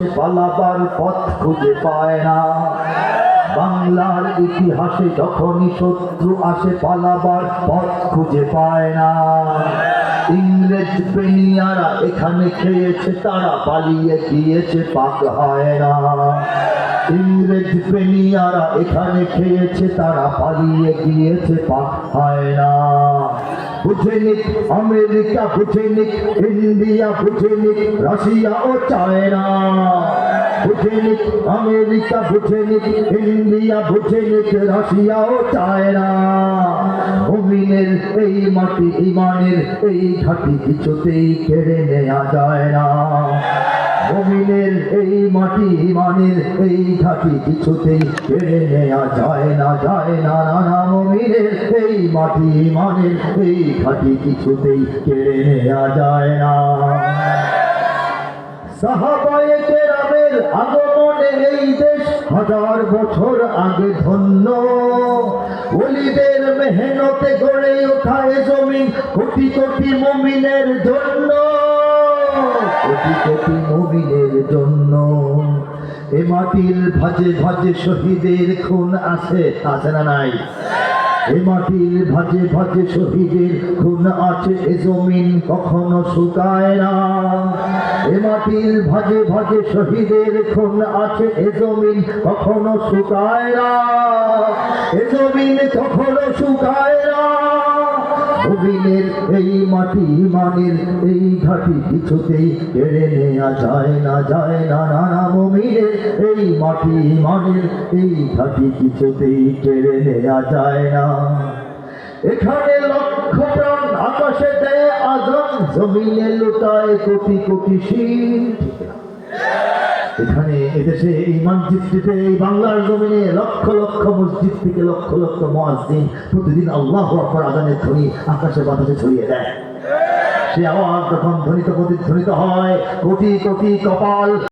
পালাবার পথ খুঁজে পায় না। বাংলার ইতিহাসে যখনই শত্রু আসে পালাবার পথ খুঁজে পায় না। ইংরেজ প্রেমিয়ারা এখানে খেয়েছে, তারা পালিয়ে গিয়েছে, পাক হয় না। ইংরেজ প্রেমিয়ারা এখানে খেয়েছে, তারা পালিয়ে গিয়েছে, পাক হয় না। বুঝে নিক আমেরিকা, বুঝে নিক ইন্ডিয়া, বুঝে নিক রাশিয়া ও চায়না। বুঝে নিক আমেরিকা, বুঝে নিক ইন্ডিয়া, বুঝে নিক রাশিয়া ও চায়না। মুমিনের এই মাটি, ইমানের এই ঘাঁটি কিছুতেই কেড়ে নেওয়া যায় না। মুমিনের এই মাটি, ইমানের এই ঘাঁটি কিছুতেই কেড়ে নেওয়া যায় না, যায় না, না না। মুমিনের এই মাটি, ইমানের এই ঘাঁটি কিছুতেই কেড়ে নেওয়া যায় না। সাহাবায়ে কেরামের আগমনে এই দেশ হাজার বছর আগে ধন্য। ওলিদের মেহনতে গড়ে ওঠা এ জমিন কোটি কোটি মুমিনের জন্য, কোটি কোটি মুমিনের জন্য। এ মাটির ভাজে ভাজে শহীদের খুন আছে, আছে না নাই? এ মাটির ভাজে ভাজে শহীদের খুন আছে, এ জমিন কখনো শুকায় না। এ মাটির ভাজে ভাজে শহীদের খুন আছে, এ জমিন কখনো শুকায় না। এ জমিন কখনো শুকায় না। মুমিনের এই মাটি, ইমানের এই ঘাঁটি কিছুতেই কেড়ে নেওয়া যায় না, যায় না, না না। মুমিনের এই মাটি, ইমানের এই ঘাঁটি কিছুতেই কেড়ে নেওয়া যায় না। এখানে লক্ষ প্রাণ আকাশে দেয় আজান, জমিনে লুটায় কোটি কোটি শীত। এখানে এদেশে এই মসজিদটিতে, এই বাংলার জমিনে লক্ষ লক্ষ মসজিদ থেকে লক্ষ লক্ষ মুয়াজ্জিন প্রতিদিন আল্লাহু আকবার আযানের ধ্বনি আকাশে বাতাসে ছড়িয়ে দেয়। সে আওয়াজ যখন ধ্বনিত প্রতিধ্বনিত হয়, কোটি কোটি কপাল